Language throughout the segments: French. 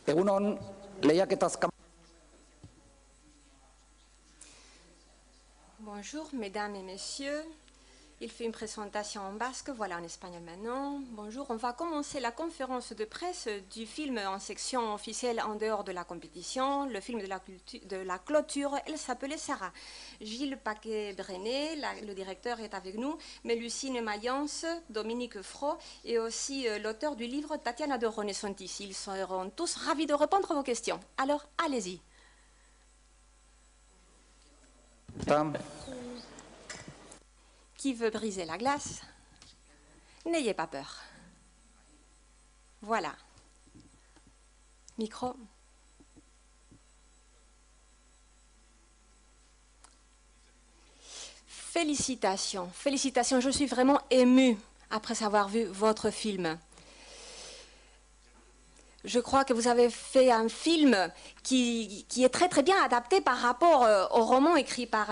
Egunon, lehiaketaz. Bonjour, mesdames et messieurs. Il fait une présentation en basque, voilà en espagnol maintenant. Bonjour, on va commencer la conférence de presse du film en section officielle en dehors de la compétition. Le film de la clôture, elle s'appelait Sarah. Gilles Paquet-Brenet, le directeur est avec nous, mais Lucine Mayence, Dominique Fro et aussi l'auteur du livre Tatiana de Roné sont ici. Ils seront tous ravis de répondre à vos questions. Alors, allez-y. Qui veut briser la glace? N'ayez pas peur. Voilà. Micro. Félicitations, félicitations. Je suis vraiment émue après avoir vu votre film. Je crois que vous avez fait un film qui est très très bien adapté par rapport au roman écrit par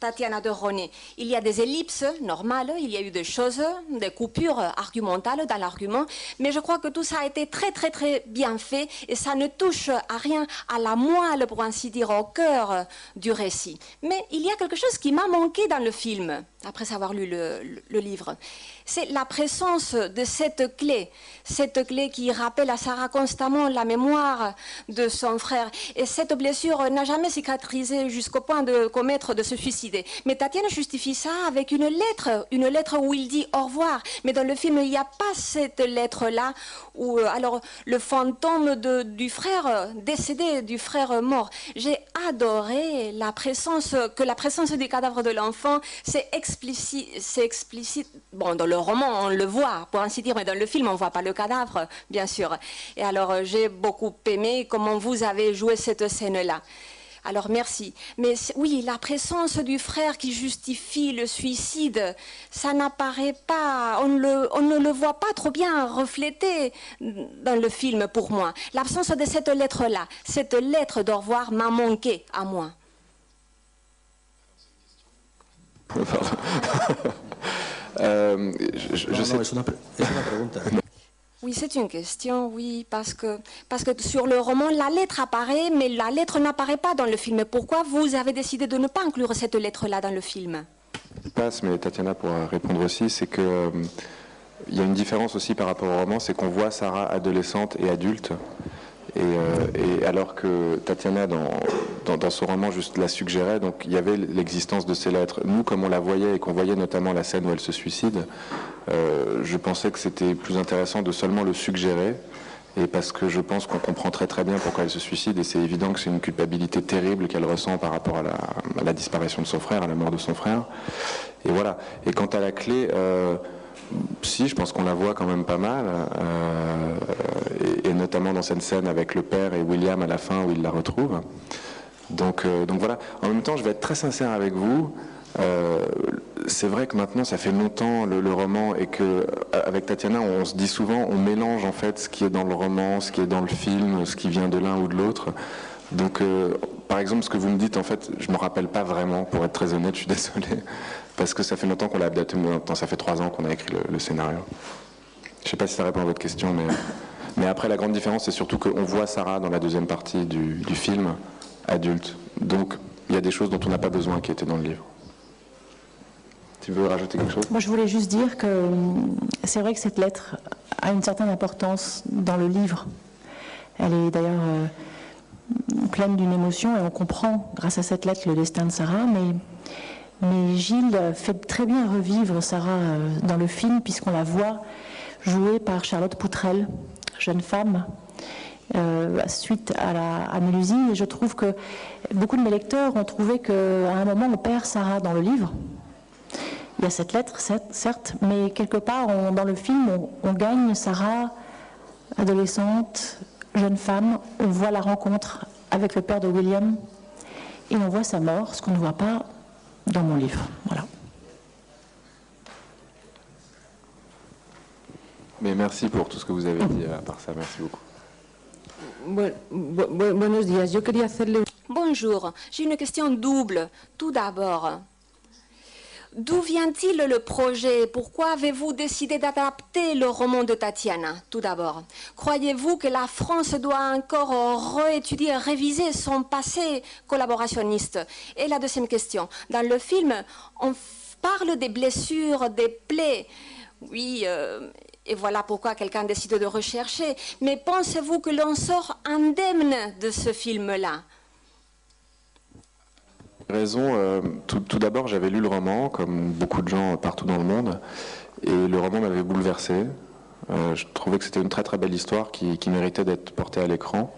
Tatiana de Roné. Il y a des ellipses normales, il y a eu des choses, des coupures argumentales dans l'argument, mais je crois que tout ça a été très très très bien fait et ça ne touche à rien, à la moelle, pour ainsi dire, au cœur du récit. Mais il y a quelque chose qui m'a manqué dans le film, après avoir lu le livre. C'est la présence de cette clé qui rappelle à Sarah constamment la mémoire de son frère. Et cette blessure n'a jamais cicatrisé jusqu'au point de commettre, de se suicider. Mais Tatiana justifie ça avec une lettre où il dit au revoir. Mais dans le film, il n'y a pas cette lettre-là où alors le fantôme du frère décédé, du frère mort. J'ai adoré la présence du cadavre de l'enfant, c'est explicite. Bon, dans le roman, on le voit, pour ainsi dire, mais dans le film, on ne voit pas le cadavre, bien sûr. Et alors, j'ai beaucoup aimé comment vous avez joué cette scène-là. Alors, merci. Mais oui, la présence du frère qui justifie le suicide, ça n'apparaît pas, on ne le voit pas trop bien reflété dans le film pour moi. L'absence de cette lettre-là, cette lettre d'au revoir m'a manqué à moi. Oui, c'est une question, oui, parce que sur le roman, la lettre apparaît, mais la lettre n'apparaît pas dans le film. Pourquoi vous avez décidé de ne pas inclure cette lettre-là dans le film? Passe, mais Tatiana pourra répondre aussi, c'est que il y a une différence aussi par rapport au roman, c'est qu'on voit Sarah adolescente et adulte, et alors que Tatiana dans son roman juste la suggérait, donc il y avait l'existence de ces lettres. Nous, comme on la voyait et qu'on voyait notamment la scène où elle se suicide, je pensais que c'était plus intéressant de seulement le suggérer, et parce que je pense qu'on comprend très très bien pourquoi elle se suicide, et c'est évident que c'est une culpabilité terrible qu'elle ressent par rapport à la disparition de son frère, à la mort de son frère. Et voilà. Et quant à la clé, si, je pense qu'on la voit quand même pas mal, et notamment dans cette scène avec le père et William à la fin où il la retrouve. Donc voilà. En même temps, je vais être très sincère avec vous. C'est vrai que maintenant, ça fait longtemps le roman, et que avec Tatiana, on se dit souvent, on mélange en fait ce qui est dans le roman, ce qui est dans le film, ce qui vient de l'un ou de l'autre. Donc, par exemple, ce que vous me dites, en fait, je me rappelle pas vraiment, pour être très honnête, je suis désolé, parce que ça fait longtemps qu'on l'a adapté, ça fait 3 ans qu'on a écrit le scénario. Je sais pas si ça répond à votre question, mais après, la grande différence, c'est surtout qu'on voit Sarah dans la deuxième partie du film, adulte. Donc, il y a des choses dont on n'a pas besoin qui étaient dans le livre. Tu veux rajouter quelque chose? Moi, je voulais juste dire que c'est vrai que cette lettre a une certaine importance dans le livre. Elle est d'ailleurs pleine d'une émotion, et on comprend, grâce à cette lettre, le destin de Sarah, mais Gilles fait très bien revivre Sarah dans le film, puisqu'on la voit jouée par Charlotte Poutrel, jeune femme, suite à Mélusine. Et je trouve que beaucoup de mes lecteurs ont trouvé qu'à un moment, on perd Sarah dans le livre. Il y a cette lettre, certes, mais quelque part, dans le film, on gagne Sarah, adolescente, jeune femme. On voit la rencontre avec le père de William, et on voit sa mort, ce qu'on ne voit pas dans mon livre. Voilà. Mais merci pour tout ce que vous avez dit à part ça. Merci beaucoup. Buenos días. Yo quería hacerle... Bonjour. J'ai une question double. Tout d'abord, D'où vient-il le projet? Pourquoi avez-vous décidé d'adapter le roman de Tatiana, tout d'abord? Croyez-vous que la France doit encore réétudier, réviser son passé collaborationniste? Et la deuxième question, dans le film, on parle des blessures, des plaies. Oui, et voilà pourquoi quelqu'un décide de rechercher. Mais pensez-vous que l'on sort indemne de ce film-là? Raison. Tout d'abord, j'avais lu le roman, comme beaucoup de gens partout dans le monde, et le roman m'avait bouleversé. Je trouvais que c'était une très très belle histoire qui méritait d'être portée à l'écran.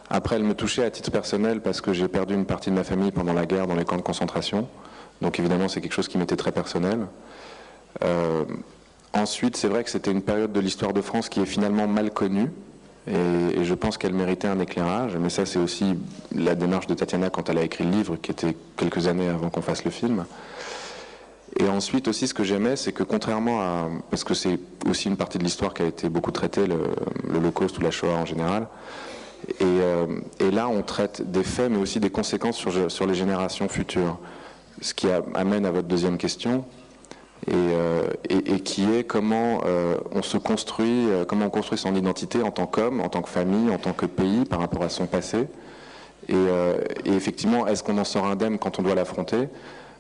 Après, elle me touchait à titre personnel parce que j'ai perdu une partie de ma famille pendant la guerre dans les camps de concentration. Donc évidemment, c'est quelque chose qui m'était très personnel. Ensuite, c'est vrai que c'était une période de l'histoire de France qui est finalement mal connue. Et je pense qu'elle méritait un éclairage, mais ça c'est aussi la démarche de Tatiana quand elle a écrit le livre, qui était quelques années avant qu'on fasse le film. Et ensuite aussi ce que j'aimais, c'est que contrairement à... parce que c'est aussi une partie de l'histoire qui a été beaucoup traitée, l'Holocauste ou la Shoah en général, et là on traite des faits mais aussi des conséquences sur les générations futures. Ce qui amène à votre deuxième question, et qui est comment on se construit, comment on construit son identité en tant qu'homme, en tant que famille, en tant que pays par rapport à son passé. Et effectivement, est-ce qu'on en sort indemne quand on doit l'affronter?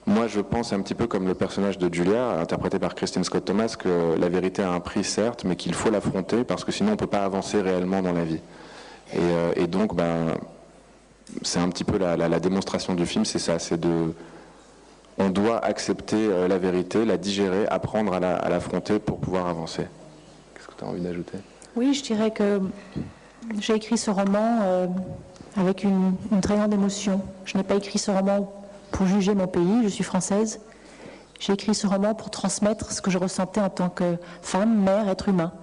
Moi, je pense un petit peu comme le personnage de Julia, interprété par Kristen Scott Thomas, que la vérité a un prix, certes, mais qu'il faut l'affronter parce que sinon on ne peut pas avancer réellement dans la vie. Et donc, c'est un petit peu la démonstration du film, c'est ça, c'est de... On doit accepter la vérité, la digérer, apprendre à l'affronter pour pouvoir avancer. Qu'est-ce que tu as envie d'ajouter? Oui, je dirais que j'ai écrit ce roman avec une très grande émotion. Je n'ai pas écrit ce roman pour juger mon pays, je suis française. J'ai écrit ce roman pour transmettre ce que je ressentais en tant que femme, mère, être humain,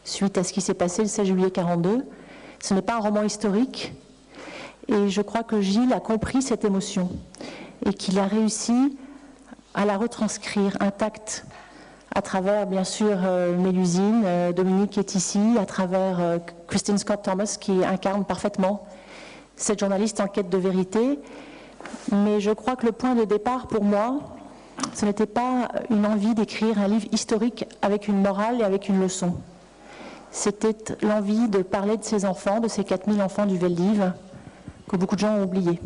suite à ce qui s'est passé le 16 juillet 1942. Ce n'est pas un roman historique, et je crois que Gilles a compris cette émotion, et qu'il a réussi à la retranscrire intacte à travers, bien sûr, Mélusine, Dominique qui est ici, à travers Kristen Scott Thomas qui incarne parfaitement cette journaliste en quête de vérité. Mais je crois que le point de départ pour moi, ce n'était pas une envie d'écrire un livre historique avec une morale et avec une leçon. C'était l'envie de parler de ces enfants, de ces 4000 enfants du Veldiv, que beaucoup de gens ont oubliés.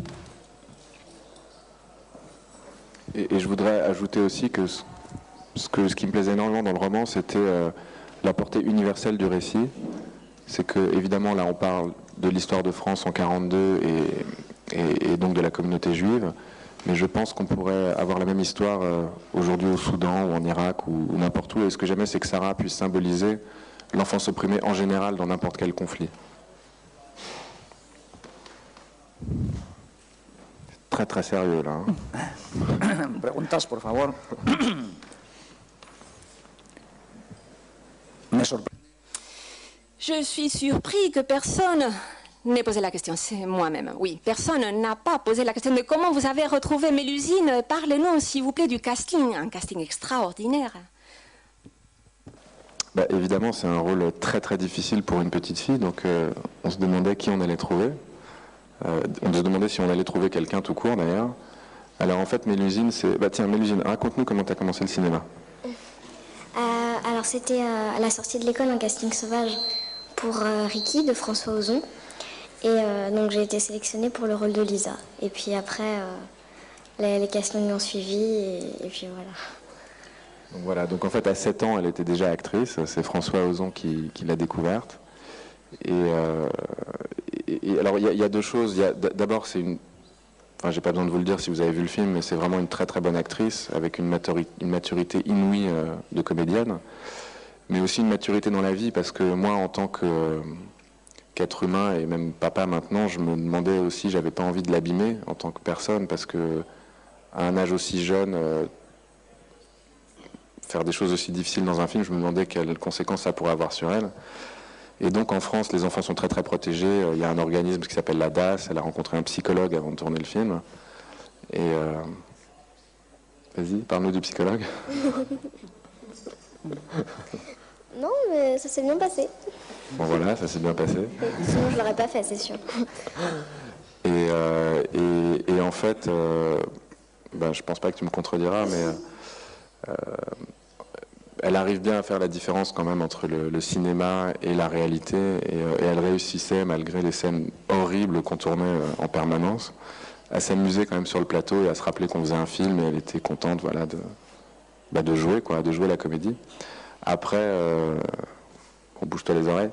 Et je voudrais ajouter aussi que ce qui me plaisait énormément dans le roman, c'était la portée universelle du récit. C'est que, évidemment, là, on parle de l'histoire de France en 1942 et donc de la communauté juive, mais je pense qu'on pourrait avoir la même histoire aujourd'hui au Soudan ou en Irak ou n'importe où. Et ce que j'aimais, c'est que Sarah puisse symboliser l'enfance opprimée en général dans n'importe quel conflit. Très très sérieux là. Preguntas, por favor. Je suis surpris que personne n'ait posé la question. C'est moi-même, oui. Personne n'a pas posé la question de comment vous avez retrouvé Mélusine. Parlez-nous, s'il vous plaît, du casting. Un casting extraordinaire. Évidemment, c'est un rôle très très difficile pour une petite fille, donc on se demandait qui on allait trouver. On se demandait si on allait trouver quelqu'un tout court d'ailleurs. Alors en fait, Mélusine, c'est... tiens, Mélusine, raconte-nous comment tu as commencé le cinéma. Alors c'était à la sortie de l'école un casting sauvage pour Ricky de François Ozon. Et donc j'ai été sélectionnée pour le rôle de Lisa. Et puis après, les castings ont suivi et puis voilà. Donc voilà, donc en fait à 7 ans, elle était déjà actrice. C'est François Ozon qui l'a découverte. Et alors il y a deux choses. D'abord, c'est une... Enfin, j'ai pas besoin de vous le dire si vous avez vu le film, mais c'est vraiment une très très bonne actrice avec une maturité inouïe de comédienne, mais aussi une maturité dans la vie, parce que moi, en tant qu'être humain et même papa maintenant, je me demandais aussi, j'avais pas envie de l'abîmer en tant que personne, parce que à un âge aussi jeune, faire des choses aussi difficiles dans un film, je me demandais quelles conséquences ça pourrait avoir sur elle. Et donc en France, les enfants sont très très protégés. Il y a un organisme qui s'appelle la DAS. Elle a rencontré un psychologue avant de tourner le film. Et vas-y, parle-nous du psychologue. Non, mais ça s'est bien passé. Bon voilà, ça s'est bien passé. Sinon je l'aurais pas fait, c'est sûr. Et en fait, je pense pas que tu me contrediras, mais elle arrive bien à faire la différence quand même entre le cinéma et la réalité, et elle réussissait, malgré les scènes horribles qu'on tournait en permanence, à s'amuser quand même sur le plateau et à se rappeler qu'on faisait un film, et elle était contente, voilà, de jouer, quoi, de jouer la comédie. Après, on bouge-toi les oreilles,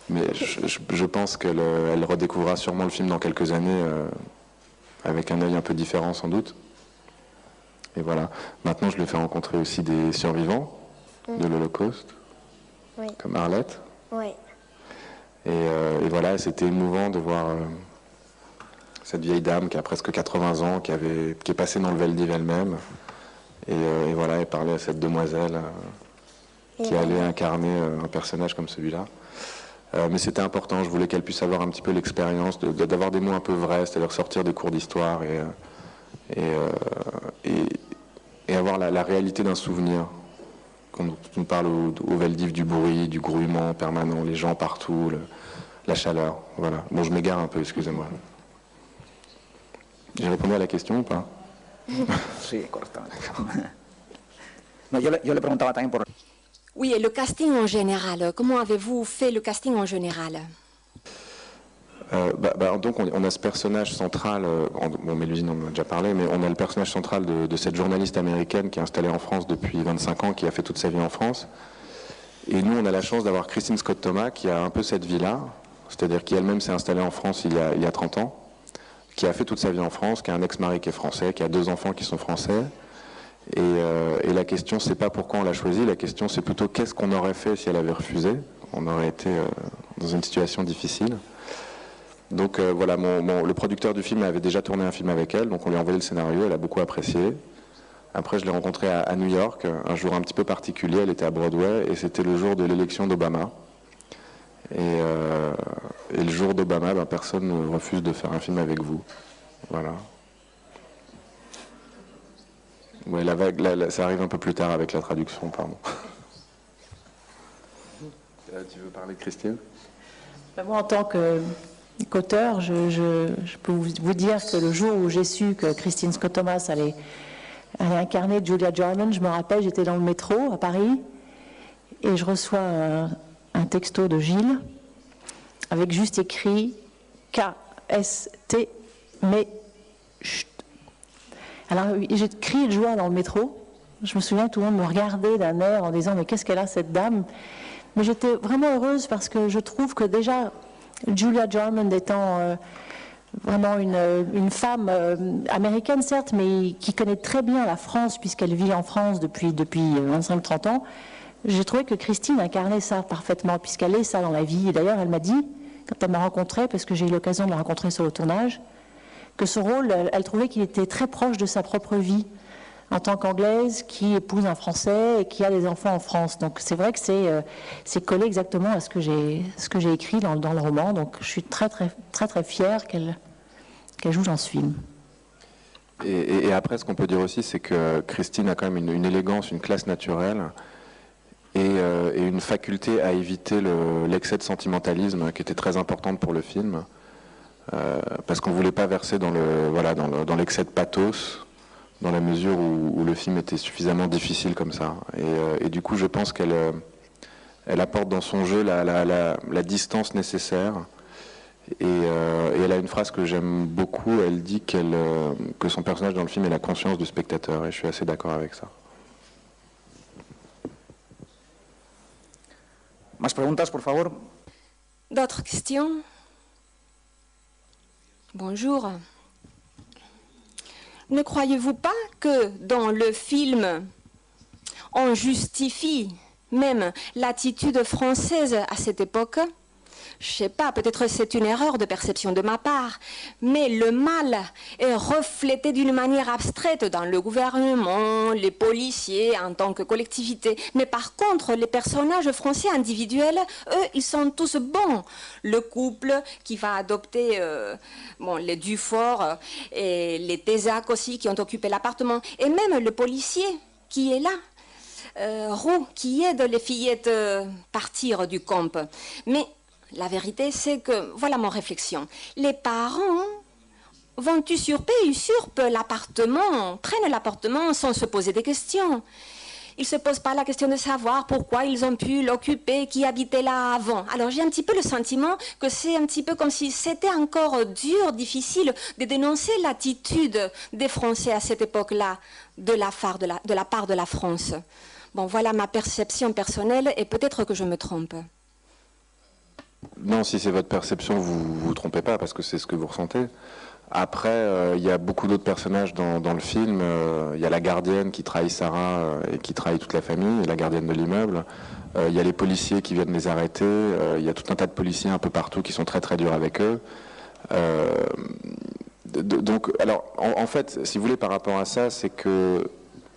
mais je pense qu'elle redécouvrira sûrement le film dans quelques années, avec un œil un peu différent sans doute. Et voilà. Maintenant, je lui fais rencontrer aussi des survivants de l'Holocauste, Oui. comme Arlette. Oui. Et voilà, c'était émouvant de voir cette vieille dame qui a presque 80 ans, qui est passée dans le Veldiv elle-même. Et voilà, elle parlait à cette demoiselle qui allait incarner un personnage comme celui-là. Mais c'était important, je voulais qu'elle puisse avoir un petit peu l'expérience d'avoir des mots un peu vrais, c'est-à-dire sortir des cours d'histoire et avoir la réalité d'un souvenir. Quand on parle au Veldiv du bruit, du grouillement permanent, les gens partout, la chaleur. Voilà. Bon, je m'égare un peu, excusez-moi. J'ai répondu à la question ou pas? Sí, correctamente. No, yo le preguntaba también por... Oui, et le casting en général, comment avez-vous fait le casting en général? Donc on a ce personnage central, bon Mélusine en a déjà parlé, mais on a le personnage central de cette journaliste américaine qui est installée en France depuis 25 ans, qui a fait toute sa vie en France. Et nous on a la chance d'avoir Christine Scott Thomas qui a un peu cette vie-là, c'est-à-dire qui elle-même s'est installée en France il y a 30 ans, qui a fait toute sa vie en France, qui a un ex-mari qui est français, qui a 2 enfants qui sont français. Et la question c'est pas pourquoi on l'a choisie, la question c'est plutôt qu'est-ce qu'on aurait fait si elle avait refusé. On aurait été dans une situation difficile. Donc voilà, le producteur du film avait déjà tourné un film avec elle, donc on lui a envoyé le scénario, elle a beaucoup apprécié. Après je l'ai rencontrée à New York, un jour un petit peu particulier, elle était à Broadway, et c'était le jour de l'élection d'Obama. Et le jour d'Obama, personne ne refuse de faire un film avec vous. Voilà. Ouais, la vague, ça arrive un peu plus tard avec la traduction, pardon. Tu veux parler, Christine? Moi, en tant qu'auteur, je peux vous dire que le jour où j'ai su que Christine Scott Thomas allait incarner Julia Jarman, je me rappelle, j'étais dans le métro à Paris et je reçois un texto de Gilles avec juste écrit KST, mais chut. Alors j'ai crié de joie dans le métro. Je me souviens, tout le monde me regardait d'un air en disant mais qu'est-ce qu'elle a cette dame? Mais j'étais vraiment heureuse parce que je trouve que déjà Julia Jarman étant vraiment une femme américaine certes, mais qui connaît très bien la France puisqu'elle vit en France depuis 25-30 ans, j'ai trouvé que Christine incarnait ça parfaitement puisqu'elle est ça dans la vie. Et d'ailleurs elle m'a dit, quand elle m'a rencontrée, parce que j'ai eu l'occasion de la rencontrer sur le tournage, que ce rôle, elle trouvait qu'il était très proche de sa propre vie en tant qu'Anglaise qui épouse un Français et qui a des enfants en France. Donc c'est vrai que c'est collé exactement à ce que j'ai écrit dans le roman. Donc je suis très fière qu'elle joue dans ce film. Et après, ce qu'on peut dire aussi, c'est que Christine a quand même une élégance, une classe naturelle et une faculté à éviter l'excès de sentimentalisme qui était très importante pour le film. Parce qu'on ne voulait pas verser dans l'excès de pathos, dans la mesure où le film était suffisamment difficile comme ça. Et du coup, je pense qu'elle apporte dans son jeu la distance nécessaire. Et elle a une phrase que j'aime beaucoup, elle dit que son personnage dans le film est la conscience du spectateur, et je suis assez d'accord avec ça. Más preguntas, por favor. D'autres questions? Bonjour. Ne croyez-vous pas que dans le film, on justifie même l'attitude française à cette époque? Je ne sais pas, peut-être c'est une erreur de perception de ma part, mais le mal est reflété d'une manière abstraite dans le gouvernement, les policiers en tant que collectivité. Mais par contre, les personnages français individuels, eux, ils sont tous bons. Le couple qui va adopter les Dufort et les Tézac aussi qui ont occupé l'appartement, et même le policier qui est là, Roux, qui aide les fillettes partir du camp. Mais la vérité, c'est que, voilà mon réflexion, les parents vont usurper l'appartement, prennent l'appartement sans se poser des questions. Ils ne se posent pas la question de savoir pourquoi ils ont pu l'occuper, qui habitait là avant. Alors j'ai un petit peu le sentiment que c'est un petit peu comme si c'était encore dur, difficile de dénoncer l'attitude des Français à cette époque-là de la part de la France. Bon, voilà ma perception personnelle et peut-être que je me trompe. Non, si c'est votre perception, vous vous trompez pas parce que c'est ce que vous ressentez. Après, il y a beaucoup d'autres personnages dans le film. Il y a la gardienne qui trahit Sarah et qui trahit toute la famille, la gardienne de l'immeuble. Il y a les policiers qui viennent les arrêter. Il y a tout un tas de policiers un peu partout qui sont très très durs avec eux. Donc, alors, en fait, si vous voulez, par rapport à ça, c'est que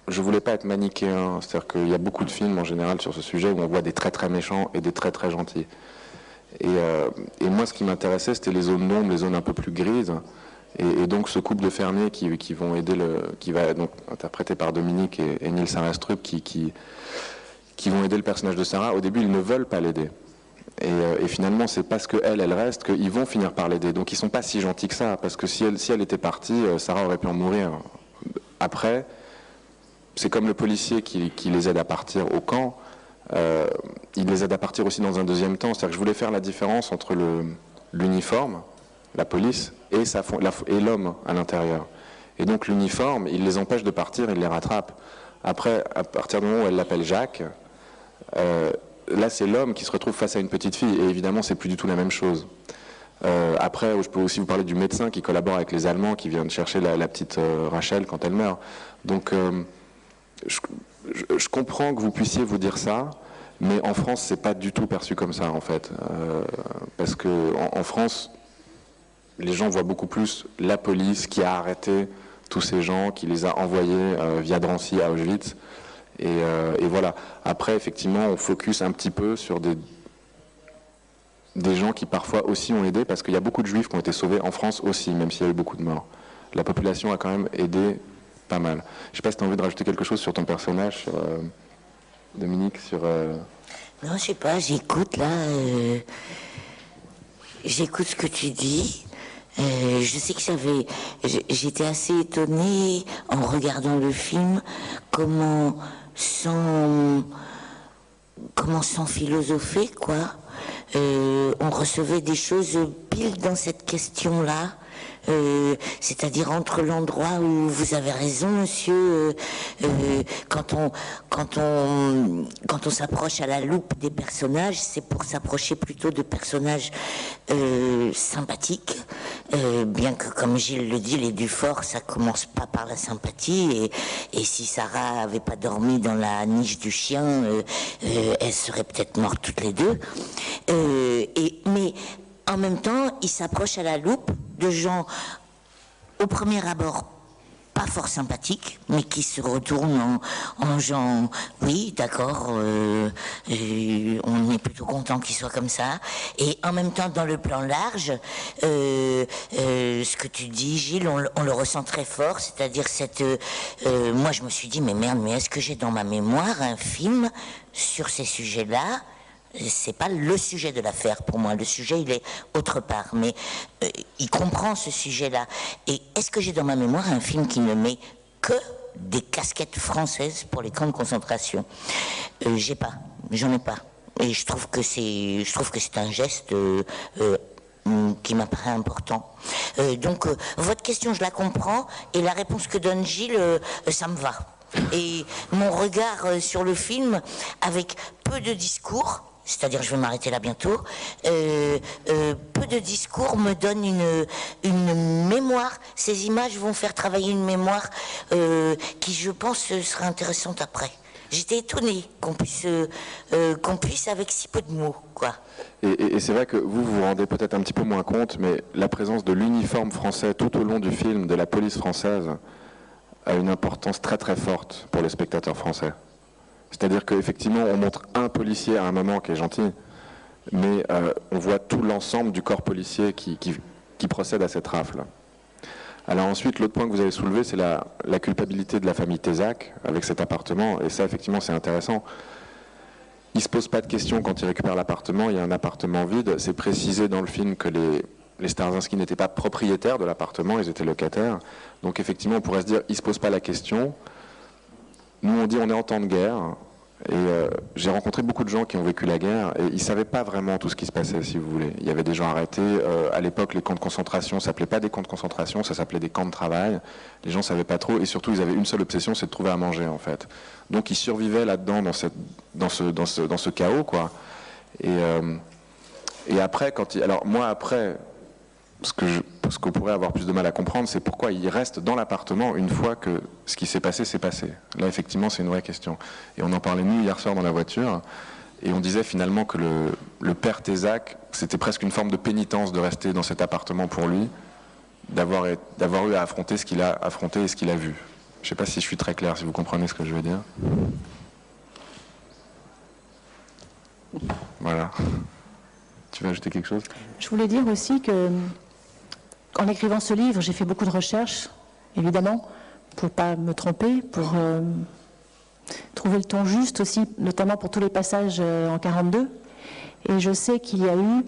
je voulais pas être manichéen. C'est-à-dire qu'il y a beaucoup de films en général sur ce sujet où on voit des très très méchants et des très très gentils. Et moi, ce qui m'intéressait, c'était les zones d'ombre, les zones un peu plus grises. Et donc, ce couple de fermiers qui vont aider qui va donc interprété par Dominique et Nils Arestrup, qui vont aider le personnage de Sarah. Au début, ils ne veulent pas l'aider. Et finalement, c'est parce qu'elle reste qu'ils vont finir par l'aider. Donc, ils sont pas si gentils que ça, parce que si elle était partie, Sarah aurait pu en mourir. Après, c'est comme le policier qui les aide à partir au camp. Il les aide à partir aussi dans un deuxième temps. C'est-à-dire que je voulais faire la différence entre l'uniforme, la police, et l'homme à l'intérieur. Et donc l'uniforme, il les empêche de partir, il les rattrape. Après, à partir du moment où elle l'appelle Jacques, là c'est l'homme qui se retrouve face à une petite fille. Et évidemment, c'est plus du tout la même chose. Après, je peux aussi vous parler du médecin qui collabore avec les Allemands, qui vient de chercher la petite Rachel quand elle meurt. Donc, je comprends que vous puissiez vous dire ça, mais en France, c'est pas du tout perçu comme ça, en fait. Parce que en France, les gens voient beaucoup plus la police qui a arrêté tous ces gens, qui les a envoyés via Drancy à Auschwitz. Et voilà. Après, effectivement, on focus un petit peu sur des gens qui parfois aussi ont aidé, parce qu'il y a beaucoup de juifs qui ont été sauvés en France aussi, même s'il y a eu beaucoup de morts. La population a quand même aidé pas mal. Je sais pas si tu as envie de rajouter quelque chose sur ton personnage, sur Dominique, sur... Non, je sais pas, j'écoute là, j'écoute ce que tu dis. Je sais que j'étais assez étonnée en regardant le film, comment sans philosopher, quoi. On recevait des choses pile dans cette question-là. C'est-à-dire entre l'endroit où vous avez raison, monsieur, quand on s'approche à la loupe des personnages, c'est pour s'approcher plutôt de personnages sympathiques, bien que, comme Gilles le dit, les Dufort, ça commence pas par la sympathie, et si Sarah avait pas dormi dans la niche du chien, elles seraient peut-être mortes toutes les deux. Mais en même temps, il s'approche à la loupe de gens, au premier abord, pas fort sympathiques, mais qui se retournent en gens, oui, d'accord, on est plutôt content qu'ils soient comme ça. Et en même temps, dans le plan large, ce que tu dis, Gilles, on le ressent très fort, c'est-à-dire moi, je me suis dit, mais merde, mais est-ce que j'ai dans ma mémoire un film sur ces sujets-là ? C'est pas le sujet de l'affaire pour moi. Le sujet, il est autre part. Mais il comprend ce sujet-là. Et est-ce que j'ai dans ma mémoire un film qui ne met que des casquettes françaises pour les camps de concentration ? J'en ai pas. Et je trouve que c'est un geste qui m'apparaît important. Donc, votre question, je la comprends. Et la réponse que donne Gilles, ça me va. Et mon regard sur le film, avec peu de discours, c'est-à-dire je vais m'arrêter là bientôt, peu de discours me donne une mémoire. Ces images vont faire travailler une mémoire qui, je pense, sera intéressante après. J'étais étonnée qu'on puisse avec si peu de mots, quoi. Et c'est vrai que vous vous rendez peut-être un petit peu moins compte, mais la présence de l'uniforme français tout au long du film, de la police française, a une importance très très forte pour les spectateurs français. C'est-à-dire qu'effectivement, on montre un policier à un moment qui est gentil, mais on voit tout l'ensemble du corps policier qui procède à cette rafle. Alors ensuite, l'autre point que vous avez soulevé, c'est la culpabilité de la famille Tézac avec cet appartement, et ça, effectivement, c'est intéressant. Il ne se pose pas de questions quand il récupère l'appartement, il y a un appartement vide. C'est précisé dans le film que les Starzinski n'étaient pas propriétaires de l'appartement, ils étaient locataires. Donc effectivement, on pourrait se dire, il ne se pose pas la question. nous on dit on est en temps de guerre, et j'ai rencontré beaucoup de gens qui ont vécu la guerre, et ils ne savaient pas vraiment tout ce qui se passait, si vous voulez. Il y avait des gens arrêtés, à l'époque les camps de concentration ne s'appelaient pas des camps de concentration, ça s'appelait des camps de travail, les gens ne savaient pas trop, et surtout ils avaient une seule obsession, c'est de trouver à manger en fait. Donc ils survivaient là-dedans, dans ce chaos, quoi. Et après, alors moi après, ce qu'on pourrait avoir plus de mal à comprendre, c'est pourquoi il reste dans l'appartement une fois que ce qui s'est passé, s'est passé. Là, effectivement, c'est une vraie question. Et on en parlait nous hier soir dans la voiture, et on disait finalement que le père Tézac, c'était presque une forme de pénitence de rester dans cet appartement pour lui, d'avoir eu à affronter ce qu'il a affronté et ce qu'il a vu. Je ne sais pas si je suis très clair, si vous comprenez ce que je veux dire. Voilà. Tu veux ajouter quelque chose ? Je voulais dire aussi que, en écrivant ce livre, j'ai fait beaucoup de recherches, évidemment, pour ne pas me tromper, pour trouver le ton juste aussi, notamment pour tous les passages en 42. Et je sais qu'il y a eu,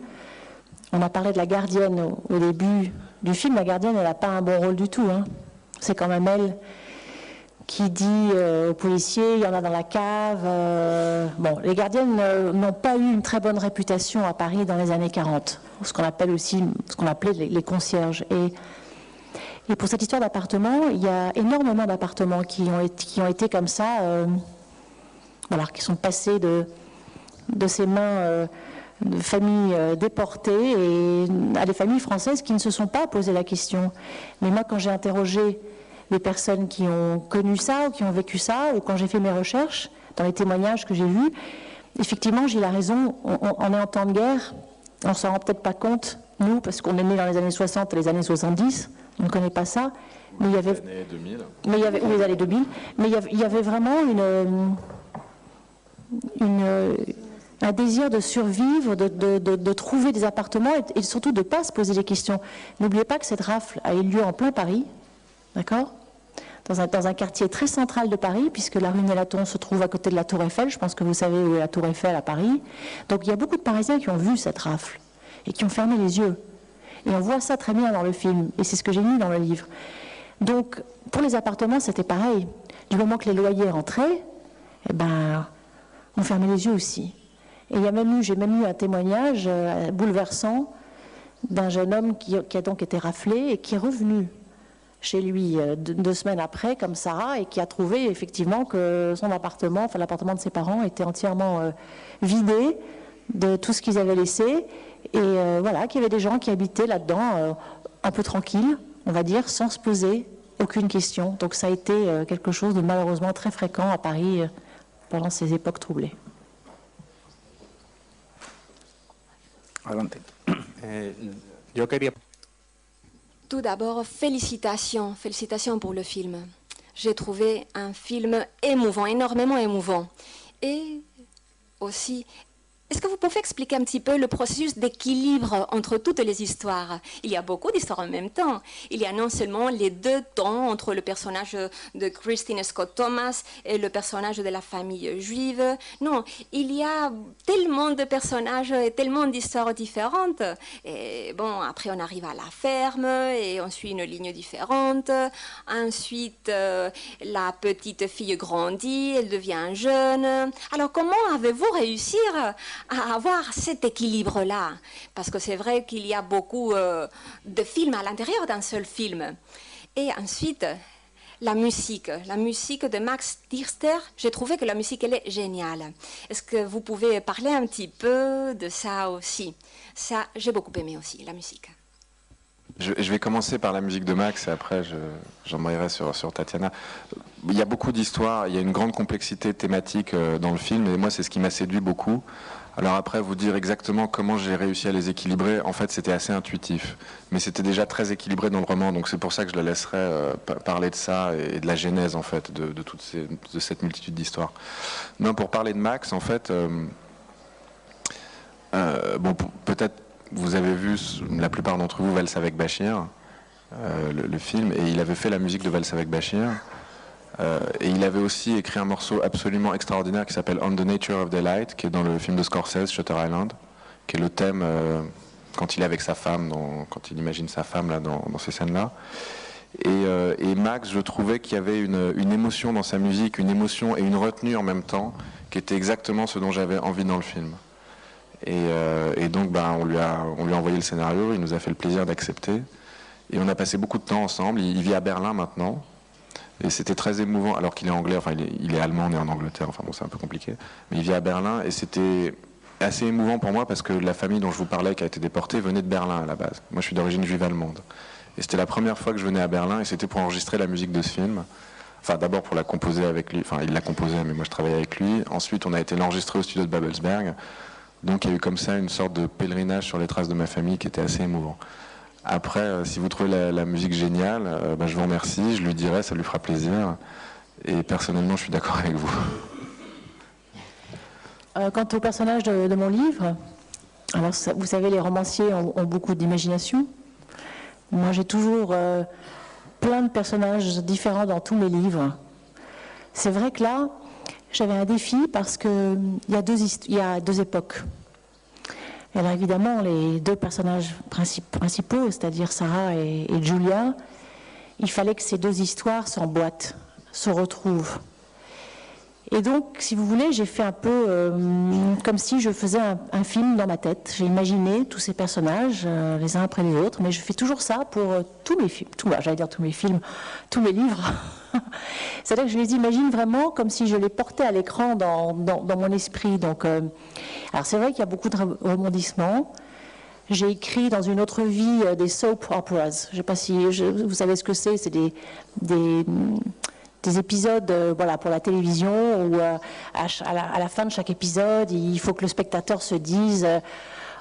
on a parlé de la gardienne au début du film, la gardienne, elle n'a pas un bon rôle du tout, hein. C'est quand même elle qui dit aux policiers, il y en a dans la cave. Bon, les gardiennes n'ont pas eu une très bonne réputation à Paris dans les années 40, ce qu'on appelle aussi, ce qu'on appelait les concierges. Et pour cette histoire d'appartement, il y a énormément d'appartements qui ont été comme ça, voilà, qui sont passés de ces mains de familles déportées et à des familles françaises qui ne se sont pas posé la question. Mais moi, quand j'ai interrogé les personnes qui ont connu ça ou qui ont vécu ça, ou quand j'ai fait mes recherches, dans les témoignages que j'ai vus, effectivement, Gilles a raison, on est en temps de guerre, on ne s'en rend peut-être pas compte, nous, parce qu'on est nés dans les années 60 et les années 70, on ne connaît pas ça, mais il y avait... Les années 2000. Mais il y avait, ou les années 2000, mais il y avait vraiment un désir de survivre, de trouver des appartements et surtout de ne pas se poser des questions. N'oubliez pas que cette rafle a eu lieu en plein Paris, d'accord ? Dans un quartier très central de Paris, puisque la rue Nélaton se trouve à côté de la Tour Eiffel. Je pense que vous savez où est la Tour Eiffel à Paris. Donc il y a beaucoup de Parisiens qui ont vu cette rafle et qui ont fermé les yeux. Et on voit ça très bien dans le film, et c'est ce que j'ai mis dans le livre. Donc pour les appartements, c'était pareil. Du moment que les loyers rentraient, eh ben, on fermait les yeux aussi. Et j'ai même eu un témoignage bouleversant d'un jeune homme qui a donc été raflé et qui est revenu chez lui 2 semaines après, comme ça, et qui a trouvé effectivement que son appartement, enfin l'appartement de ses parents, était entièrement vidé de tout ce qu'ils avaient laissé, et voilà, qu'il y avait des gens qui habitaient là-dedans un peu tranquilles, on va dire, sans se poser aucune question. Donc ça a été quelque chose de malheureusement très fréquent à Paris pendant ces époques troublées. Tout d'abord, félicitations pour le film. J'ai trouvé un film émouvant, énormément émouvant. Et aussi, est-ce que vous pouvez expliquer un petit peu le processus d'équilibre entre toutes les histoires? Il y a beaucoup d'histoires en même temps. Il y a non seulement les 2 temps entre le personnage de Christine Scott Thomas et le personnage de la famille juive. Non, il y a tellement de personnages et tellement d'histoires différentes. Et bon, après on arrive à la ferme et on suit une ligne différente. Ensuite, la petite fille grandit, elle devient jeune. Alors comment avez-vous réussi à avoir cet équilibre-là? Parce que c'est vrai qu'il y a beaucoup de films à l'intérieur d'un seul film. Et ensuite, la musique de Max Dirster, j'ai trouvé que la musique, elle est géniale. Est-ce que vous pouvez parler un petit peu de ça aussi? Ça, j'ai beaucoup aimé aussi, la musique. Je vais commencer par la musique de Max et après j'embrayerai sur Tatiana. Il y a beaucoup d'histoires, il y a une grande complexité thématique dans le film et moi c'est ce qui m'a séduit beaucoup. Alors après vous dire exactement comment j'ai réussi à les équilibrer, en fait c'était assez intuitif. Mais c'était déjà très équilibré dans le roman, donc c'est pour ça que je la laisserai parler de ça et de la genèse en fait, de cette multitude d'histoires. Non, pour parler de Max en fait, bon peut-être vous avez vu, la plupart d'entre vous, Valse avec Bachir, le film, et il avait fait la musique de Valse avec Bachir. Et il avait aussi écrit un morceau absolument extraordinaire qui s'appelle On the Nature of Delight, qui est dans le film de Scorsese, Shutter Island, qui est le thème quand il est avec sa femme, quand il imagine sa femme là, dans ces scènes-là. Et Max, je trouvais qu'il y avait une émotion dans sa musique, une émotion et une retenue en même temps, qui était exactement ce dont j'avais envie dans le film. Et donc on lui a envoyé le scénario, il nous a fait le plaisir d'accepter. Et on a passé beaucoup de temps ensemble, il vit à Berlin maintenant. Et c'était très émouvant, alors qu'il est anglais, enfin il est allemand, né en Angleterre, enfin bon c'est un peu compliqué. Mais il vit à Berlin et c'était assez émouvant pour moi parce que la famille dont je vous parlais, qui a été déportée, venait de Berlin à la base. Moi je suis d'origine juive allemande. Et c'était la première fois que je venais à Berlin et c'était pour enregistrer la musique de ce film. Enfin d'abord pour la composer avec lui, enfin il l'a composée mais moi je travaillais avec lui. Ensuite on a été l'enregistrer au studio de Babelsberg. Donc il y a eu comme ça une sorte de pèlerinage sur les traces de ma famille qui était assez émouvant. Après, si vous trouvez la musique géniale, je vous remercie, je lui dirai, ça lui fera plaisir. Et personnellement, je suis d'accord avec vous. Quant au personnage de mon livre, alors vous savez, les romanciers ont beaucoup d'imagination. Moi, j'ai toujours plein de personnages différents dans tous mes livres. C'est vrai que là, j'avais un défi parce qu'il y a deux époques. Alors évidemment, les deux personnages principaux, c'est-à-dire Sarah et Julia, il fallait que ces deux histoires s'emboîtent, se retrouvent. Et donc, si vous voulez, j'ai fait un peu comme si je faisais un film dans ma tête. J'ai imaginé tous ces personnages, les uns après les autres, mais je fais toujours ça pour tous mes films, j'allais dire tous mes films, tous mes livres. C'est-à-dire que je les imagine vraiment comme si je les portais à l'écran dans mon esprit. Donc, alors c'est vrai qu'il y a beaucoup de rebondissements. J'ai écrit dans une autre vie des soap operas. Je ne sais pas si vous savez ce que c'est. C'est des épisodes pour la télévision où à la fin de chaque épisode, il faut que le spectateur se dise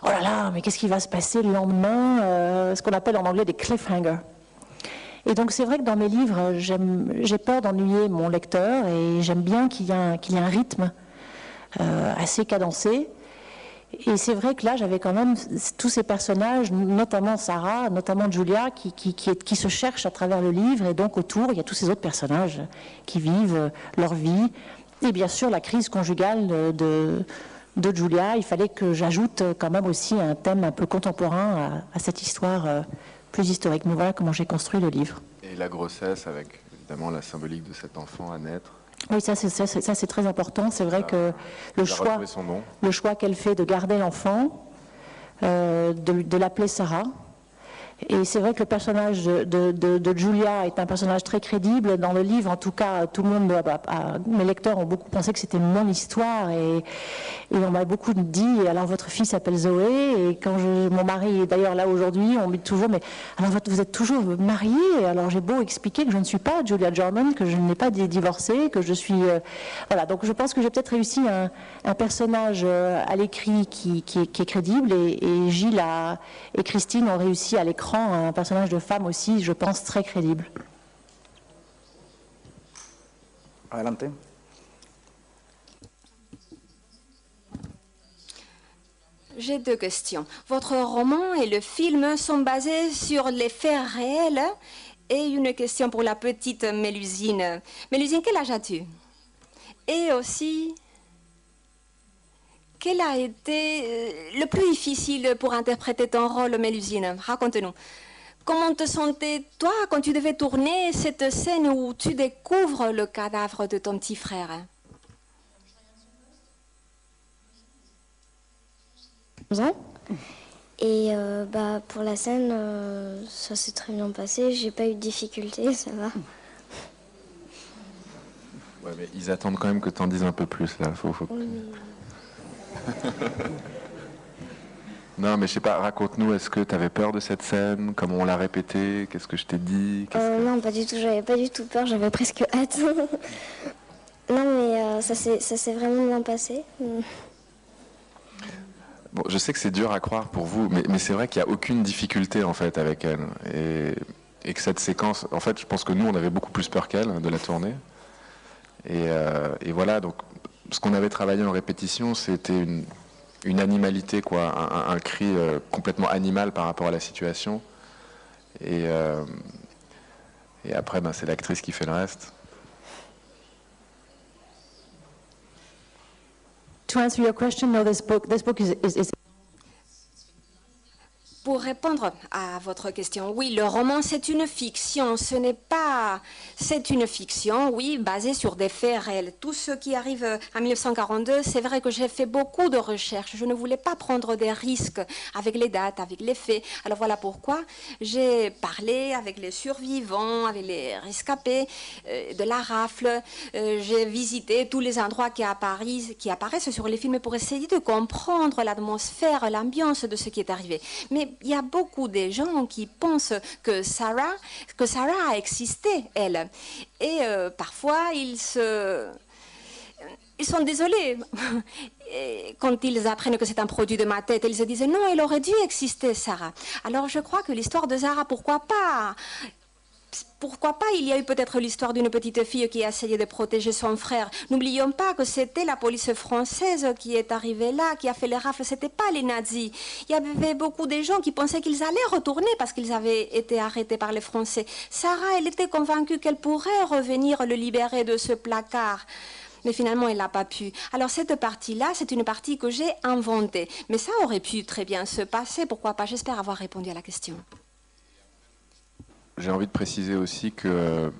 oh là là, mais qu'est-ce qui va se passer le lendemain, ce qu'on appelle en anglais des cliffhangers. Et donc c'est vrai que dans mes livres, j'ai peur d'ennuyer mon lecteur et j'aime bien qu'il y ait un rythme assez cadencé. Et c'est vrai que là, j'avais quand même tous ces personnages, notamment Sarah, notamment Julia, qui se cherchent à travers le livre. Et donc autour, il y a tous ces autres personnages qui vivent leur vie. Et bien sûr, la crise conjugale de Julia, il fallait que j'ajoute quand même aussi un thème un peu contemporain à cette histoire plus historique. Mais voilà comment j'ai construit le livre. Et la grossesse, avec évidemment la symbolique de cet enfant à naître. Oui, ça c'est très important. C'est vrai que le choix qu'elle fait de garder l'enfant, de l'appeler Sarah. Et c'est vrai que le personnage de Julia est un personnage très crédible. Dans le livre, en tout cas, tout le monde, mes lecteurs ont beaucoup pensé que c'était mon histoire. Et on m'a beaucoup dit, alors votre fille s'appelle Zoé. Et quand mon mari est d'ailleurs là aujourd'hui, on me dit toujours, mais alors vous êtes toujours mariée. Alors j'ai beau expliquer que je ne suis pas Julia Jarman, que je n'ai pas divorcé, que je suis... voilà, donc je pense que j'ai peut-être réussi un personnage à l'écrit qui est crédible. Et Gilles et Christine ont réussi à l'écran un personnage de femme aussi, je pense, très crédible. Adelante. J'ai deux questions. Votre roman et le film sont basés sur les faits réels. Et une question pour la petite Mélusine. Mélusine, quel âge as-tu? Et aussi, quel a été le plus difficile pour interpréter ton rôle, Mélusine? Raconte-nous. Comment te sentais-toi quand tu devais tourner cette scène où tu découvres le cadavre de ton petit frère? Et pour la scène, ça s'est très bien passé. J'ai pas eu de difficultés, ça va. Ouais, mais ils attendent quand même que tu en dises un peu plus là. Oui. Non, mais je sais pas, raconte-nous, est-ce que tu avais peur de cette scène? Comment on l'a répété? Qu'est-ce que je t'ai dit? Non, pas du tout, j'avais pas du tout peur, j'avais presque hâte. Non, mais ça s'est vraiment bien passé. Bon, je sais que c'est dur à croire pour vous, mais c'est vrai qu'il n'y a aucune difficulté en fait avec elle. Et que cette séquence, en fait, je pense que nous, on avait beaucoup plus peur qu'elle de la tourner. Et voilà, donc ce qu'on avait travaillé en répétition, c'était une animalité, quoi, un cri complètement animal par rapport à la situation. Et après, c'est l'actrice qui fait le reste. To answer your question, no, this book is... Pour répondre à votre question, oui, le roman, c'est une fiction. Ce n'est pas... C'est une fiction, oui, basée sur des faits réels. Tout ce qui arrive en 1942, c'est vrai que j'ai fait beaucoup de recherches. Je ne voulais pas prendre des risques avec les dates, avec les faits. Alors voilà pourquoi j'ai parlé avec les survivants, avec les rescapés de la rafle. J'ai visité tous les endroits qui apparaissent sur les films pour essayer de comprendre l'atmosphère, l'ambiance de ce qui est arrivé. Mais il y a beaucoup de gens qui pensent que Sarah a existé, elle. Et parfois, ils sont désolés. Et quand ils apprennent que c'est un produit de ma tête, ils se disent non, elle aurait dû exister, Sarah. Alors je crois que l'histoire de Sarah, pourquoi pas? Pourquoi pas? Il y a eu peut-être l'histoire d'une petite fille qui a essayé de protéger son frère. N'oublions pas que c'était la police française qui est arrivée là, qui a fait les rafles. C'était pas les nazis. Il y avait beaucoup de gens qui pensaient qu'ils allaient retourner parce qu'ils avaient été arrêtés par les Français. Sarah, elle était convaincue qu'elle pourrait revenir le libérer de ce placard. Mais finalement, elle n'a pas pu. Alors cette partie-là, c'est une partie que j'ai inventée. Mais ça aurait pu très bien se passer. Pourquoi pas? J'espère avoir répondu à la question. J'ai envie de préciser aussi que,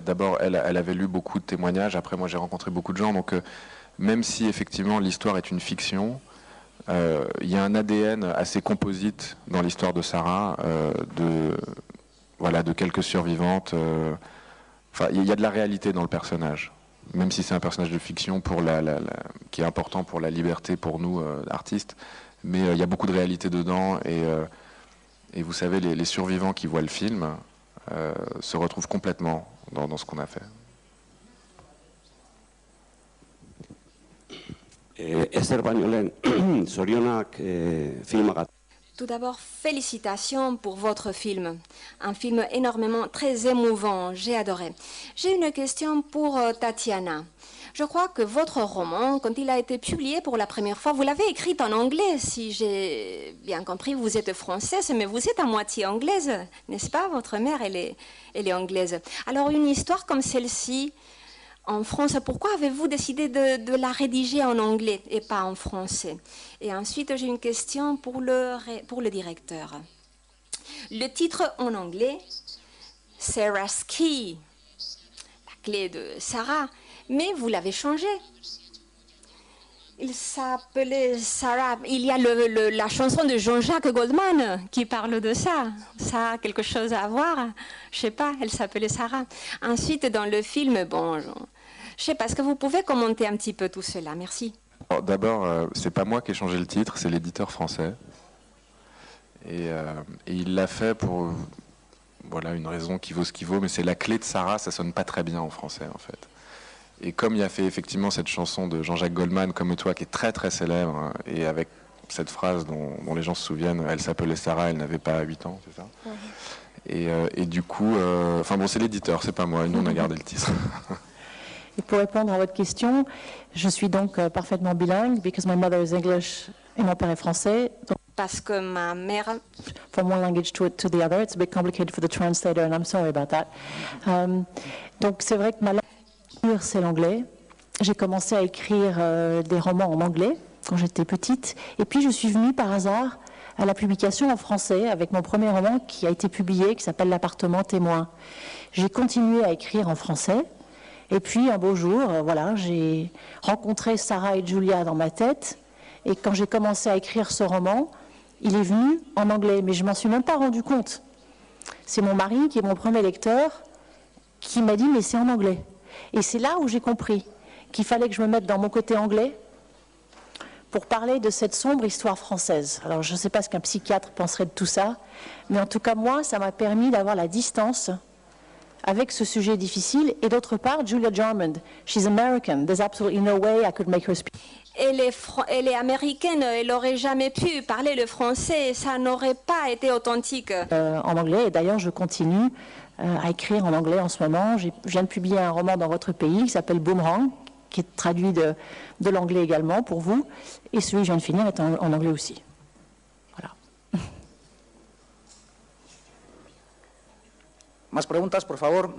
d'abord, elle avait lu beaucoup de témoignages. Après, moi, j'ai rencontré beaucoup de gens. Donc, même si effectivement l'histoire est une fiction, il y a un ADN assez composite dans l'histoire de Sarah, de quelques survivantes. Il y a de la réalité dans le personnage, même si c'est un personnage de fiction qui est important pour la liberté pour nous artistes. Mais il y a beaucoup de réalité dedans et vous savez, les survivants qui voient le film se retrouvent complètement dans ce qu'on a fait. Ester baino lehen, zorionak filmagatik. Tout d'abord, félicitations pour votre film. Un film énormément, très émouvant, j'ai adoré. J'ai une question pour Tatiana. Je crois que votre roman, quand il a été publié pour la première fois, vous l'avez écrit en anglais, si j'ai bien compris. Vous êtes française, mais vous êtes à moitié anglaise, n'est-ce pas? Votre mère, elle est anglaise. Alors, une histoire comme celle-ci, en France, pourquoi avez-vous décidé de la rédiger en anglais et pas en français? Et ensuite, j'ai une question pour le directeur. Le titre en anglais, Sarah's Key, la clé de Sarah, mais vous l'avez changé. Il s'appelait Sarah. Il y a la chanson de Jean-Jacques Goldman qui parle de ça. Ça a quelque chose à voir. Je sais pas, elle s'appelait Sarah. Ensuite, dans le film, bon, je sais pas, est-ce que vous pouvez commenter un petit peu tout cela? Merci. D'abord, c'est pas moi qui ai changé le titre, c'est l'éditeur français. Et il l'a fait pour une raison qui vaut ce qui vaut, mais c'est la clé de Sarah, ça sonne pas très bien en français en fait. Et comme il a fait effectivement cette chanson de Jean-Jacques Goldman, Comme toi, qui est très très célèbre, hein, et avec cette phrase dont les gens se souviennent, elle s'appelait Sarah, elle n'avait pas 8 ans, c'est ça? Et du coup, c'est l'éditeur, c'est pas moi, nous on a gardé le titre. Et pour répondre à votre question, je suis donc parfaitement bilingue, because my mother is English et mon père est français. Donc, parce que ma mère... From one language to the other, it's a bit complicated for the translator, and I'm sorry about that. Donc c'est vrai que ma langue c'est l'anglais. J'ai commencé à écrire des romans en anglais quand j'étais petite, et puis je suis venue par hasard à la publication en français avec mon premier roman qui a été publié, qui s'appelle L'appartement témoin. J'ai continué à écrire en français. Et puis, un beau jour, j'ai rencontré Sarah et Julia dans ma tête. Et quand j'ai commencé à écrire ce roman, il est venu en anglais. Mais je ne m'en suis même pas rendu compte. C'est mon mari, qui est mon premier lecteur, qui m'a dit « mais c'est en anglais ». Et c'est là où j'ai compris qu'il fallait que je me mette dans mon côté anglais pour parler de cette sombre histoire française. Alors, je ne sais pas ce qu'un psychiatre penserait de tout ça, mais en tout cas, moi, ça m'a permis d'avoir la distance avec ce sujet difficile. Et d'autre part, Julia Jarmond, she's American. There's absolutely no way I could make her speak. Elle est américaine, elle n'aurait jamais pu parler le français, ça n'aurait pas été authentique. En anglais, et d'ailleurs je continue à écrire en anglais en ce moment. Je viens de publier un roman dans votre pays qui s'appelle Boomerang, qui est traduit de l'anglais également pour vous, et celui que je viens de finir est en anglais aussi. Voilà. Más preguntas, por favor.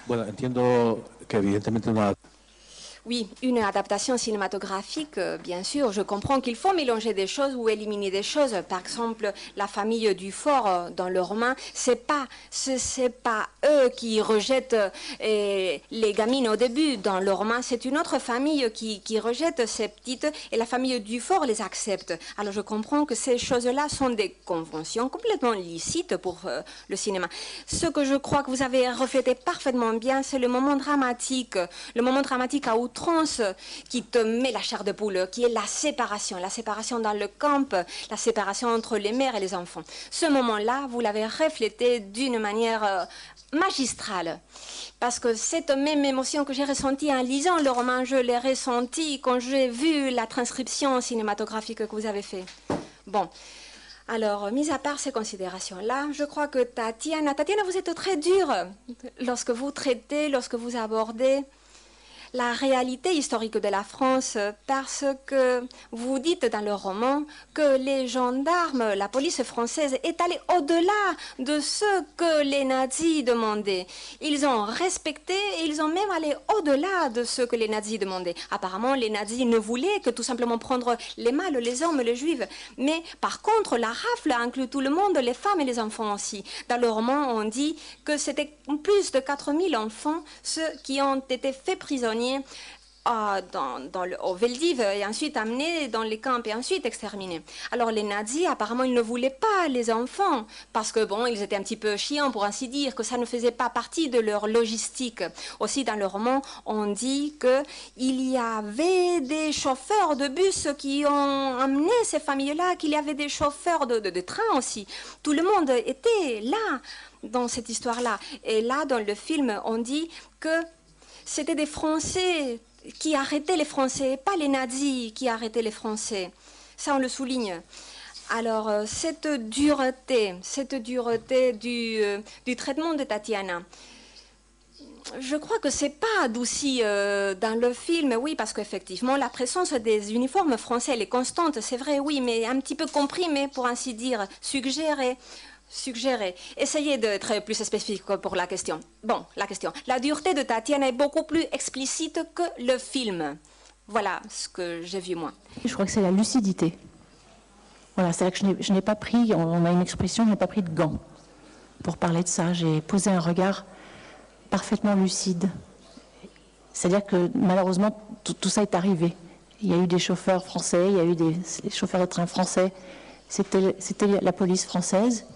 Bueno, entiendo que evidentemente una... Oui, une adaptation cinématographique, bien sûr. Je comprends qu'il faut mélanger des choses ou éliminer des choses. Par exemple, la famille Dufort dans le roman, c'est pas eux qui rejettent les gamines au début. Dans le roman, c'est une autre famille qui rejette ces petites et la famille Dufort les accepte. Alors je comprends que ces choses-là sont des conventions complètement licites pour le cinéma. Ce que je crois que vous avez reflété parfaitement bien, c'est le moment dramatique à outrance qui te met la chair de poule, qui est la séparation dans le camp, la séparation entre les mères et les enfants. Ce moment-là, vous l'avez reflété d'une manière magistrale. Parce que cette même émotion que j'ai ressentie en lisant le roman, je l'ai ressentie quand j'ai vu la transcription cinématographique que vous avez faite. Bon. Alors, mis à part ces considérations-là, je crois que Tatiana, vous êtes très dure lorsque vous traitez, lorsque vous abordez la réalité historique de la France, parce que vous dites dans le roman que les gendarmes, la police française est allée au-delà de ce que les nazis demandaient. Ils ont respecté et ils ont même allé au-delà de ce que les nazis demandaient. Apparemment, les nazis ne voulaient que tout simplement prendre les mâles, les hommes, les juifs. Mais par contre, la rafle inclut tout le monde, les femmes et les enfants aussi. Dans le roman, on dit que c'était plus de 4000 enfants, ceux qui ont été faits prisonniers au Veldiv et ensuite amenés dans les camps et ensuite exterminés. Alors les nazis, apparemment, ils ne voulaient pas les enfants parce que, bon, ils étaient un petit peu chiants, pour ainsi dire, que ça ne faisait pas partie de leur logistique. Aussi, dans le roman, on dit qu'il y avait des chauffeurs de bus qui ont amené ces familles-là, qu'il y avait des chauffeurs de train aussi. Tout le monde était là dans cette histoire-là. Et là, dans le film, on dit que c'était des Français qui arrêtaient les Français, pas les nazis qui arrêtaient les Français. Ça, on le souligne. Alors, cette dureté du traitement de Tatiana, je crois que c'est pas adouci dans le film, oui, parce qu'effectivement, la présence des uniformes français, elle est constante, c'est vrai, oui, mais un petit peu comprimée, pour ainsi dire, suggérée. Essayez d'être plus spécifique pour la question. Bon, la question. La dureté de Tatiana est beaucoup plus explicite que le film. Voilà ce que j'ai vu, moi. Je crois que c'est la lucidité. Voilà, c'est-à-dire que je n'ai pas pris, on a une expression, je n'ai pas pris de gants pour parler de ça. J'ai posé un regard parfaitement lucide. C'est-à-dire que malheureusement, tout ça est arrivé. Il y a eu des chauffeurs français, il y a eu des chauffeurs de train français. C'était la police française.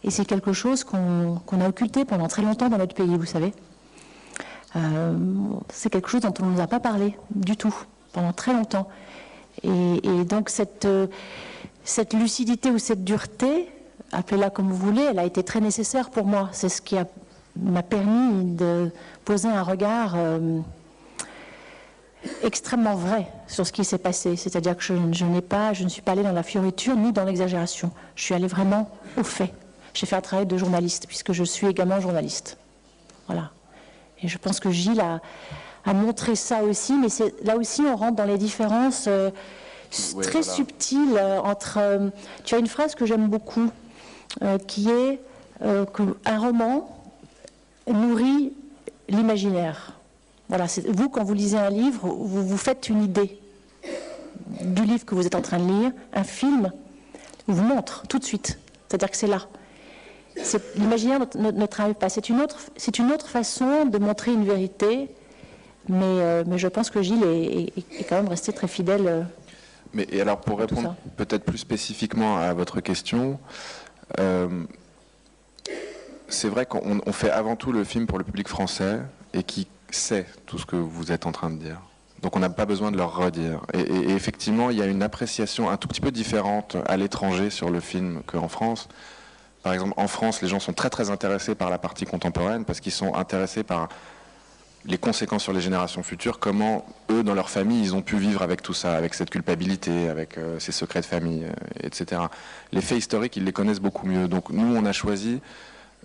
Et c'est quelque chose qu'on a occulté pendant très longtemps dans notre pays, vous savez. C'est quelque chose dont on ne nous a pas parlé du tout, pendant très longtemps. Et donc cette lucidité ou cette dureté, appelez-la comme vous voulez, elle a été très nécessaire pour moi. C'est ce qui m'a permis de poser un regard extrêmement vrai sur ce qui s'est passé. C'est-à-dire que je ne suis pas allée dans la fioriture ni dans l'exagération. Je suis allée vraiment au fait. J'ai fait un travail de journaliste, puisque je suis également journaliste. Voilà. Et je pense que Gilles a montré ça aussi, mais là aussi on rentre dans les différences très subtiles entre... tu as une phrase que j'aime beaucoup, qui est qu'un roman nourrit l'imaginaire. Voilà, vous, quand vous lisez un livre, vous vous faites une idée du livre que vous êtes en train de lire. Un film vous montre tout de suite. C'est-à-dire que c'est là. L'imaginaire ne travaille pas. C'est une autre façon de montrer une vérité, mais je pense que Gilles est quand même resté très fidèle. Mais et alors, pour répondre peut-être plus spécifiquement à votre question, c'est vrai qu'on fait avant tout le film pour le public français et qui sait tout ce que vous êtes en train de dire. Donc on n'a pas besoin de leur redire. Et effectivement, il y a une appréciation un tout petit peu différente à l'étranger sur le film qu'en France. Par exemple, en France, les gens sont très très intéressés par la partie contemporaine parce qu'ils sont intéressés par les conséquences sur les générations futures, comment eux, dans leur famille, ils ont pu vivre avec tout ça, avec cette culpabilité, avec ces secrets de famille, etc. Les faits historiques, ils les connaissent beaucoup mieux. Donc nous, on a choisi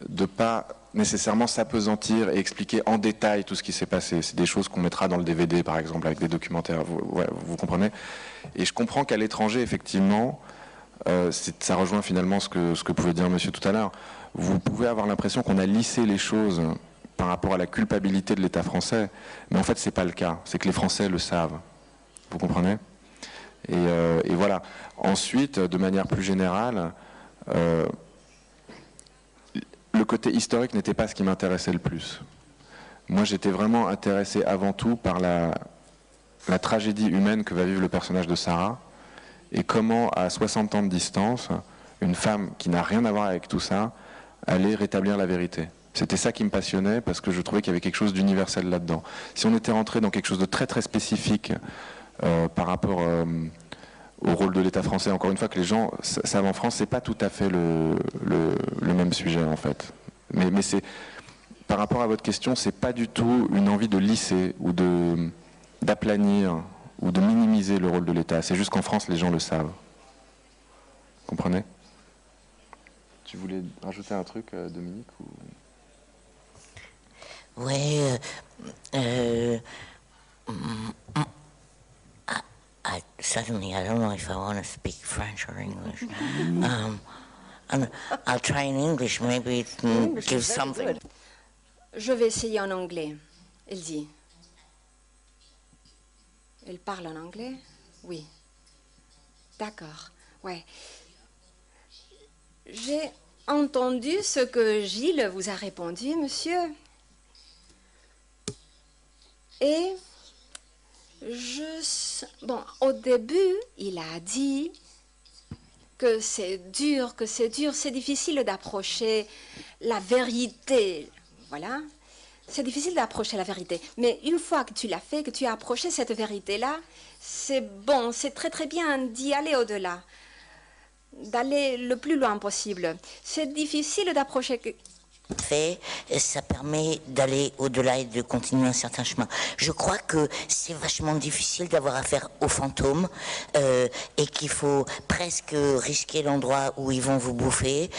de pas nécessairement s'apesantir et expliquer en détail tout ce qui s'est passé. C'est des choses qu'on mettra dans le DVD, par exemple, avec des documentaires, vous comprenez. Et je comprends qu'à l'étranger, effectivement, ça rejoint finalement ce que pouvait dire monsieur tout à l'heure. Vous pouvez avoir l'impression qu'on a lissé les choses par rapport à la culpabilité de l'État français. Mais en fait, c'est pas le cas. C'est que les Français le savent. Vous comprenez ? Et voilà. Ensuite, de manière plus générale, le côté historique n'était pas ce qui m'intéressait le plus. Moi, j'étais vraiment intéressé avant tout par la tragédie humaine que va vivre le personnage de Sarah, et comment, à 60 ans de distance, une femme qui n'a rien à voir avec tout ça allait rétablir la vérité. C'était ça qui me passionnait, parce que je trouvais qu'il y avait quelque chose d'universel là-dedans. Si on était rentré dans quelque chose de très très spécifique par rapport au rôle de l'État français, encore une fois, que les gens savent en France, c'est pas tout à fait le même sujet en fait. Mais c'est, par rapport à votre question, c'est pas du tout une envie de lisser ou d'aplanir ou de minimiser le rôle de l'État. C'est juste qu'en France, les gens le savent. Comprenez ? Tu voulais rajouter un truc, Dominique ou... Oui, suddenly I don't know if I want to speak French or English. I'll try in English, maybe it gives something. Je vais essayer en anglais, elle dit. Elle parle en anglais? Oui. D'accord, ouais. J'ai entendu ce que Gilles vous a répondu, monsieur. Et bon, au début, il a dit que c'est dur, c'est difficile d'approcher la vérité. Voilà, c'est difficile d'approcher la vérité. Mais une fois que tu l'as fait, que tu as approché cette vérité-là, c'est bon, c'est très très bien d'y aller au-delà, d'aller le plus loin possible. C'est difficile d'approcher... Fait, ça permet d'aller au-delà et de continuer un certain chemin. Je crois que c'est vachement difficile d'avoir affaire aux fantômes et qu'il faut presque risquer l'endroit où ils vont vous bouffer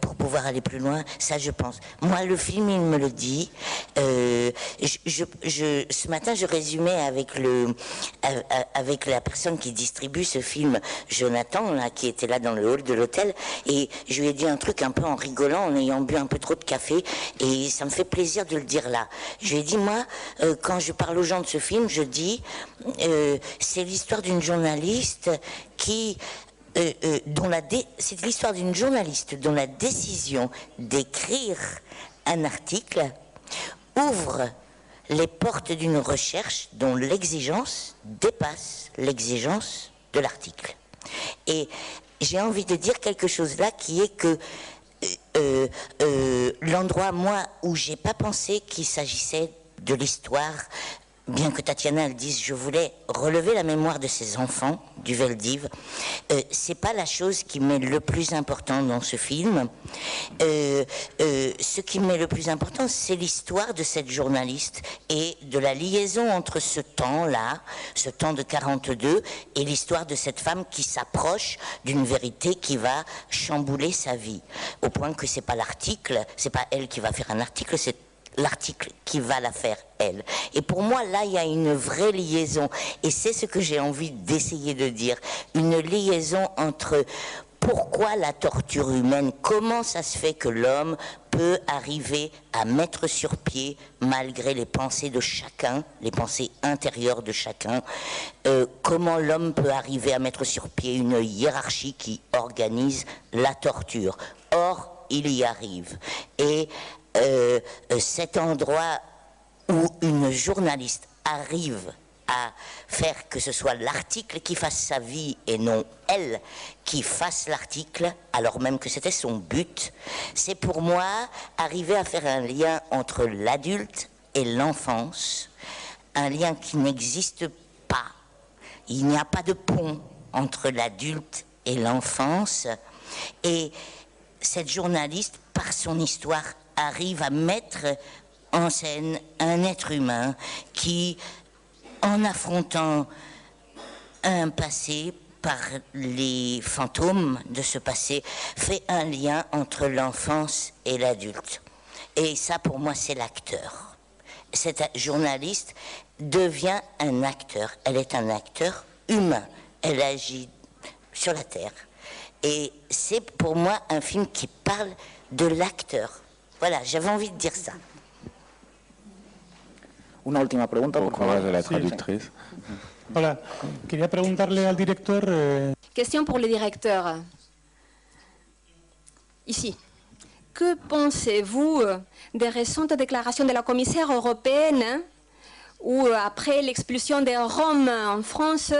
pour pouvoir aller plus loin. Ça, je pense. Moi, le film, il me le dit. Ce matin, je résumais avec la personne qui distribue ce film, Jonathan, là, qui était là dans le hall de l'hôtel, et je lui ai dit un truc un peu en rigolant, en ayant bu un peu trop de café, et ça me fait plaisir de le dire là. Je lui ai dit, moi, quand je parle aux gens de ce film, je dis, c'est l'histoire d'une journaliste qui... c'est l'histoire d'une journaliste dont la décision d'écrire un article ouvre les portes d'une recherche dont l'exigence dépasse l'exigence de l'article. Et j'ai envie de dire quelque chose là qui est que l'endroit, moi, où j'ai pas pensé qu'il s'agissait de l'histoire, bien que Tatiana elle dise je voulais relever la mémoire de ses enfants du Veldiv, c'est pas la chose qui m'est le plus important dans ce film. Ce qui m'est le plus important, c'est l'histoire de cette journaliste et de la liaison entre ce temps-là, ce temps de 42, et l'histoire de cette femme qui s'approche d'une vérité qui va chambouler sa vie, au point que c'est pas l'article, c'est pas elle qui va faire un article, c'est l'article qui va la faire elle. Et pour moi, là, il y a une vraie liaison. Et c'est ce que j'ai envie d'essayer de dire. Une liaison entre pourquoi la torture humaine, comment ça se fait que l'homme peut arriver à mettre sur pied, malgré les pensées de chacun, les pensées intérieures de chacun, comment l'homme peut arriver à mettre sur pied une hiérarchie qui organise la torture. Or, il y arrive. Et cet endroit où une journaliste arrive à faire que ce soit l'article qui fasse sa vie et non elle qui fasse l'article, alors même que c'était son but, c'est pour moi arriver à faire un lien entre l'adulte et l'enfance, un lien qui n'existe pas. Il n'y a pas de pont entre l'adulte et l'enfance, et cette journaliste, par son histoire, arrive à mettre en scène un être humain qui, en affrontant un passé par les fantômes de ce passé, fait un lien entre l'enfance et l'adulte. Et ça, pour moi, c'est l'acteur. Cette journaliste devient un acteur. Elle est un acteur humain. Elle agit sur la terre. Et c'est pour moi un film qui parle de l'acteur. Voilà, j'avais envie de dire ça. Una última pregunta, Bon por favor. courage à la traductrice. Hola, quería preguntarle al director. Question pour le directeur. Ici. Que pensez-vous des récentes déclarations de la commissaire européenne où, après l'expulsion des Roms en France,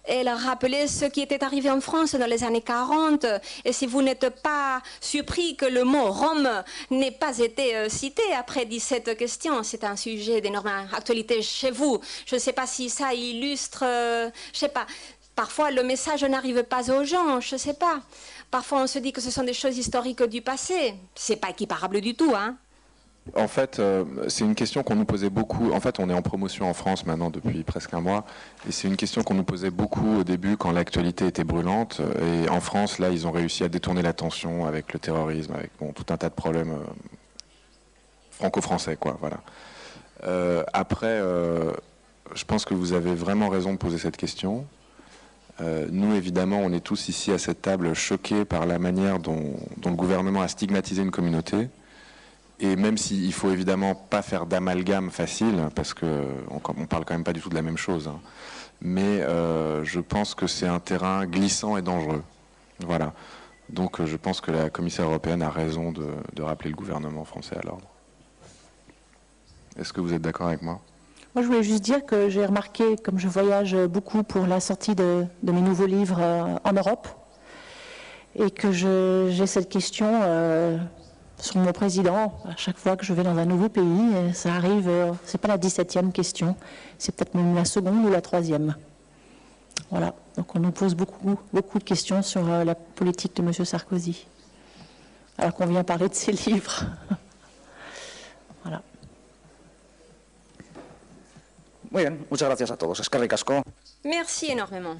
elle a rappelé ce qui était arrivé en France dans les années 40. Et si vous n'êtes pas surpris que le mot Rome n'ait pas été cité après 17 questions, c'est un sujet d'énorme actualité chez vous. Je ne sais pas si ça illustre, je ne sais pas. Parfois, le message n'arrive pas aux gens, je ne sais pas. Parfois, on se dit que ce sont des choses historiques du passé. Ce n'est pas équiparable du tout, hein. En fait, c'est une question qu'on nous posait beaucoup. En fait, on est en promotion en France maintenant depuis presque un mois. Et c'est une question qu'on nous posait beaucoup au début quand l'actualité était brûlante. Et en France, là, ils ont réussi à détourner l'attention avec le terrorisme, avec tout un tas de problèmes franco-français, quoi. Voilà. Après, je pense que vous avez vraiment raison de poser cette question. Nous, évidemment, on est tous ici à cette table choqués par la manière dont le gouvernement a stigmatisé une communauté. Et même s'il ne faut évidemment pas faire d'amalgame facile, parce qu'on parle quand même pas du tout de la même chose, hein. Mais je pense que c'est un terrain glissant et dangereux. Voilà. Donc je pense que la commissaire européenne a raison de rappeler le gouvernement français à l'ordre. Est-ce que vous êtes d'accord avec moi ? Moi, je voulais juste dire que j'ai remarqué, comme je voyage beaucoup pour la sortie de mes nouveaux livres en Europe, et que j'ai cette question sur mon président à chaque fois que je vais dans un nouveau pays. Et ça arrive, c'est pas la 17e question, c'est peut-être même la seconde ou la 3e. Voilà. Donc on nous pose beaucoup de questions sur la politique de M. Sarkozy, alors qu'on vient parler de ses livres. Voilà. Muy bien, muchas gracias a todos. Eskerrik asko. Merci énormément.